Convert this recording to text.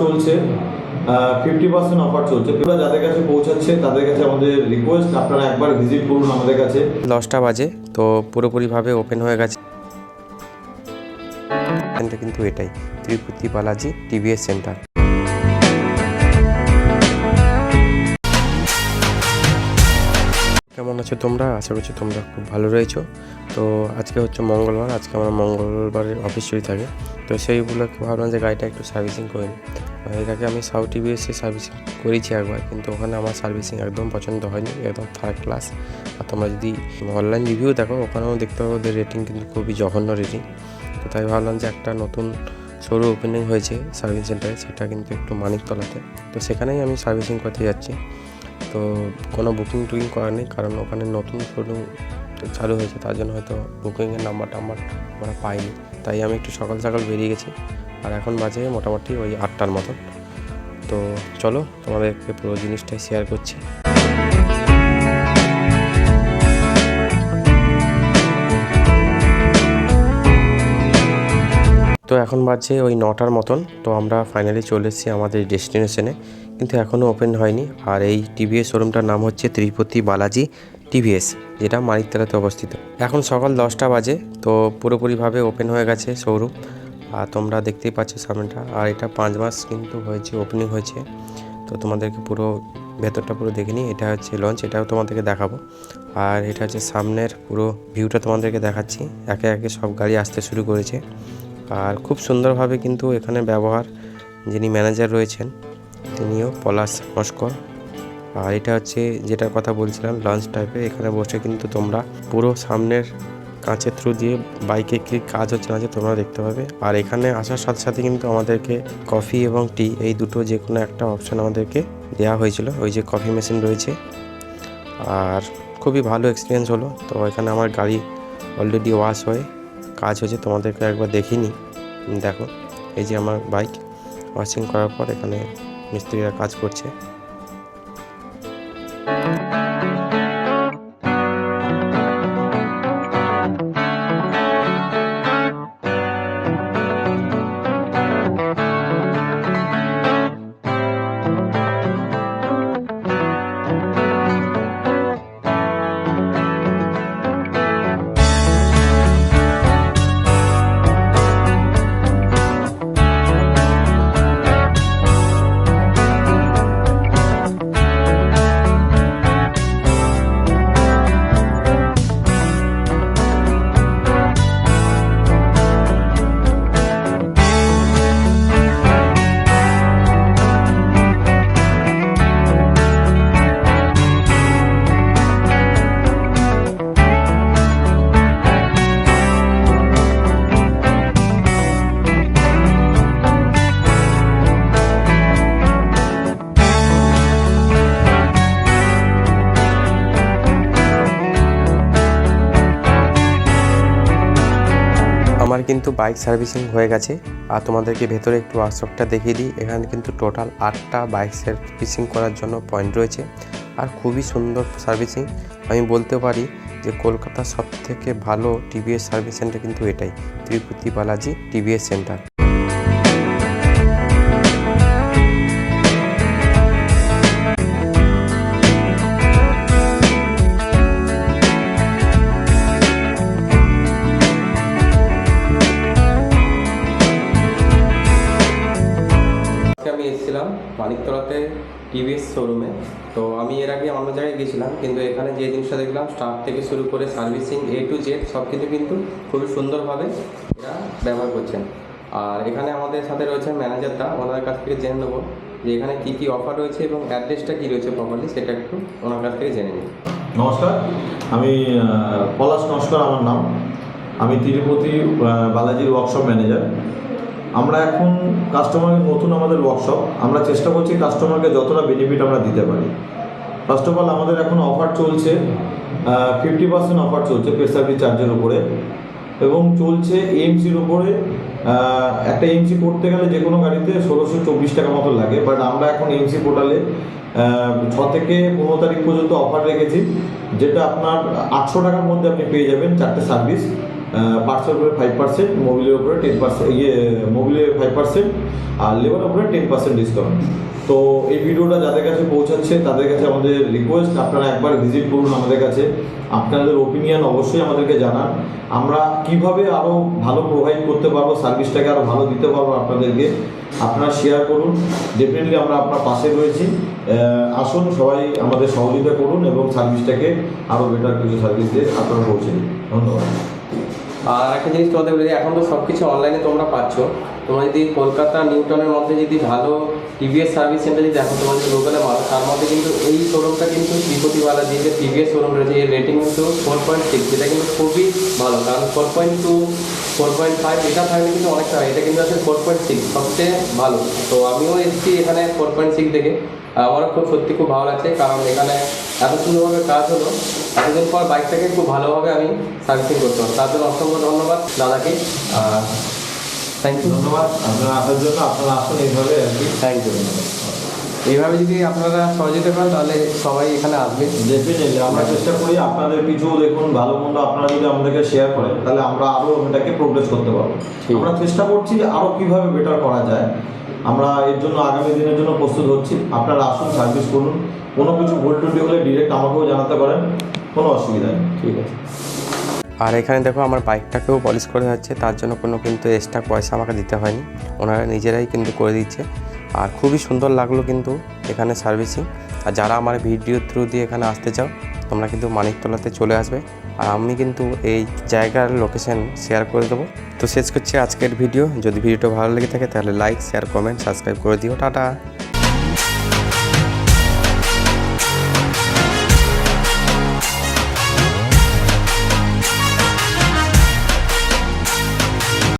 চলছে 50% অফার চলছে। এবার যাদের কাছে পৌঁছাচ্ছে তাদের কাছে আমাদের রিকোয়েস্ট, আপনারা একবার ভিজিট করুন আমাদের কাছে। 10টা বাজে, তো পুরোপুরিভাবে ওপেন হয়ে গেছে। এখানটা কিন্তু এটাই তিরুপতি বালাজি টিভিএস সেন্টার। কেমন আছো তোমরা? আশা করছি তোমরা খুব ভালো রয়েছো। তো আজকে হচ্ছে মঙ্গলবার, আজকে আমার মঙ্গলবারের অফিস ছুটি থাকে, তো সেইগুলোকে ভাবলাম যে গাড়িটা একটু সার্ভিসিং করে নিই। এর আগে আমি সাউথ টিভিএসে সার্ভিসিং করেছি একবার, কিন্তু ওখানে আমার সার্ভিসিং একদম পছন্দ হয়নি, একদম থার্ড ক্লাস। আর তোমরা যদি অনলাইন রিভিউ দেখো ওখানেও দেখতে পাবো ওদের রেটিং কিন্তু খুবই জঘন্য রেটিং। তো তাই ভাবলাম যে একটা নতুন শোরুম ওপেনিং হয়েছে সার্ভিস সেন্টারে, সেটা কিন্তু একটু মানিকতলাতে, তো সেখানেই আমি সার্ভিসিং করতে যাচ্ছি। তো কোনো বুকিং টুকিং করা নেই, কারণ ওখানে নতুন শোরুম চালু হয়েছে, তার জন্য হয়তো বুকিংয়ের নাম্বারটা আমরা পাইনি। তাই আমি একটু সকাল সকাল বেরিয়ে গেছি, আর এখন বাজে মোটামুটি ওই 8টার মতন। তো চলো তোমাদেরকে পুরো জিনিসটাই শেয়ার করছি। তো এখন বাজে ওই 9টার মতন। তো আমরা ফাইনালি চলে এসেছি আমাদের ডেস্টিনেশনে, কিন্তু এখনও ওপেন হয়নি। আর এই টিভিএস শোরুমটার নাম হচ্ছে তিরুপতি বালাজি টিভিএস, যেটা মানিকতলাতে অবস্থিত। এখন সকাল 10টা বাজে, তো পুরোপুরিভাবে ওপেন হয়ে গেছে শোরুম। আর তোমরা দেখতেই পাচ্ছ সামনেটা, আর এটা 5 মাস কিন্তু হয়েছে ওপেনিং হয়েছে। তো তোমাদেরকে পুরো ভেতরটা পুরো দেখে নিই। এটা হচ্ছে লঞ্চ, এটাও তোমাদেরকে দেখাবো। আর এটা হচ্ছে সামনের পুরো ভিউটা তোমাদেরকে দেখাচ্ছি। একে একে সব গাড়ি আসতে শুরু করেছে, আর খুব সুন্দরভাবে কিন্তু এখানে ব্যবহার যিনি ম্যানেজার রয়েছেন তিনিও পলাশ নস্কর। আর এটা হচ্ছে যেটার কথা বলছিলাম লঞ্চ টাইপের, এখানে বসে কিন্তু তোমরা পুরো সামনের কাঁচের থ্রু দিয়ে বাইকে কি কাজ হচ্ছে না তোমরা দেখতে পাবে। আর এখানে আসার সাথে সাথে কিন্তু আমাদেরকে কফি এবং টি এই দুটো যে কোনো একটা অপশান আমাদেরকে দেওয়া হয়েছিল। ওই যে কফি মেশিন রয়েছে, আর খুবই ভালো এক্সপিরিয়েন্স হলো। তো এখানে আমার গাড়ি অলরেডি ওয়াশ হয়ে কাজ হচ্ছে, তোমাদেরকে একবার দেখিনি। দেখো এই যে আমার বাইক ওয়াশিং করার পর এখানে মিস্ত্রিরা কাজ করছে। আমার কিন্তু বাইক সার্ভিসিং হয়ে গেছে। আর তোমাদেরকে ভেতরে একটু ওয়ার্কশপটা দেখিয়ে দিই। এখানে কিন্তু টোটাল 8টা বাইক সার্ভিসিং করার জন্য পয়েন্ট রয়েছে, আর খুবই সুন্দর সার্ভিসিং। আমি বলতে পারি যে কলকাতার সবথেকে ভালো টিভিএস সার্ভিস সেন্টার কিন্তু এটাই, তিরুপতি বালাজি টিভিএস সেন্টার। আমি এসেছিলাম মানিকতলাতে টিভিএস শোরুমে। তো আমি এর আগে অন্য জায়গায় গেছিলাম, কিন্তু এখানে যে জিনিসটা দেখলাম স্টাফ থেকে শুরু করে সার্ভিসিং A to Z সব কিছু কিন্তু খুবই সুন্দরভাবে এরা ব্যবহার করছেন। আর এখানে আমাদের সাথে রয়েছে ম্যানেজারটা, ওনার কাছ থেকে জেনে নেবো যে এখানে কী কী অফার রয়েছে এবং অ্যাড্রেসটা কী রয়েছে প্রপারলি, সেটা একটু ওনার কাছ থেকে জেনে নিই। নমস্কার, আমি পলাশ নস্কর আমার নাম। আমি তিরুপতি বালাজির ওয়ার্কশপ ম্যানেজার। আমরা এখন কাস্টমারের নতুন আমাদের ওয়ার্কশপ, আমরা চেষ্টা করছি কাস্টমারকে যতটা বেনিফিট আমরা দিতে পারি। ফার্স্ট অফ অল আমাদের এখন অফার চলছে 50% অফার চলছে পেড সার্ভিস চার্জের উপরে, এবং চলছে এএমসির উপরে। একটা এএমসি করতে গেলে যে কোনো গাড়িতে 1624 টাকা মতো লাগে, বাট আমরা এখন এএমসি পোর্টালে 6 থেকে 15 তারিখ পর্যন্ত অফার রেখেছি, যেটা আপনার 800 টাকার মধ্যে আপনি পেয়ে যাবেন 4টে সার্ভিস। পার্টসের উপরে 5%, মোবিলের উপরে 10%, মোবিলে 5% আর লেবার উপরে 10% ডিসকাউন্ট। তো এই ভিডিওটা যাদের কাছে পৌঁছাচ্ছে তাদের কাছে আমাদের রিকোয়েস্ট, আপনারা একবার ভিজিট করুন আমাদের কাছে, আপনাদের ওপিনিয়ন অবশ্যই আমাদেরকে জানান। আমরা কিভাবে আরও ভালো প্রোভাইড করতে পারবো, সার্ভিসটাকে আরও ভালো দিতে পারবো আপনাদেরকে, আপনারা শেয়ার করুন। ডেফিনেটলি আমরা আপনার পাশে রয়েছি। আসুন সবাই আমাদের সহযোগিতা করুন এবং সার্ভিসটাকে আরও বেটার কিছু সার্ভিস দিয়ে আপনারা পৌঁছে দিন। ধন্যবাদ। আর একটা জিনিস তোমাদের বলি, এখন তো সব কিছু অনলাইনে তোমরা পাচ্ছ। তোমরা যদি কলকাতা নিউটনের মধ্যে যদি ভালো টিভিএস সার্ভিস সেন্টার যদি দেখো, তোমাদের লোকালে ভালো, তার মধ্যে কিন্তু এই শোরুমটা কিন্তু শ্রীপতি বালাজি যে টিভিএস শোরুম রয়েছে, এর রেটিং কিন্তু 4.6, যেটা কিন্তু খুবই ভালো। কারণ 4.2, 4.5 এটা থাকলে কিন্তু অনেকটা হয়, এটা কিন্তু আছে 4.6, সবচেয়ে ভালো। তো আমিও এসেছি এখানে 4.6 দেখে, আমারও সত্যি খুব ভালো লাগছে। কারণ এখানে এত সুন্দরভাবে কাজ হলো, এতদিন পর বাইকটাকে খুব ভালোভাবে আমি সার্ভিসিং করতে পারবো। তার জন্য অসংখ্য ধন্যবাদ দাদাকে, থ্যাংক ইউ। ধন্যবাদ আপনারা আসার জন্য। আপনারা আসুন এইভাবে আর কি। Thank you. এইভাবে যদি আপনারা সহযোগিতা করেন তাহলে সবাই এখানে আসবে। ডেফিনেটলি আমরা চেষ্টা করি আপনাদের কিছু দেখুন ভালো মন্দ আপনারা যদি আমাদেরকে শেয়ার করেন তাহলে আমরা আরও এটাকে প্রোগ্রেস করতে পারবো। আমরা চেষ্টা করছি যে আরও কীভাবে বেটার করা যায়, আমরা এর জন্য আগামী দিনের জন্য প্রস্তুত হচ্ছি। আপনারা আসুন, সার্ভিস করুন। কোনো কিছু ভুল টুটি হলে ডিরেক্ট আমাকেও জানাতে পারেন, কোনো অসুবিধা নেই। ঠিক আছে। আর এখানে দেখো আমার বাইকটাকেও পলিশ করে যাচ্ছে, তার জন্য কোনো কিন্তু এক্সট্রা পয়সা আমাকে দিতে হয়নি, ওনারা নিজেরাই কিন্তু করে দিচ্ছে। আর খুবই সুন্দর লাগলো কিন্তু এখানে সার্ভিসিং। আর যারা আমার ভিডিও থ্রু দিয়ে এখানে আসতে চাও তোমরা কিন্তু মানিকতলাতে চলে আসবে, আর আমি কিন্তু এই জায়গার লোকেশন শেয়ার করে দেবো। তো শেষ করছি আজকের ভিডিও। যদি ভিডিওটা ভালো লেগে থাকে তাহলে লাইক, শেয়ার, কমেন্ট, সাবস্ক্রাইব করে দিও। টাটা।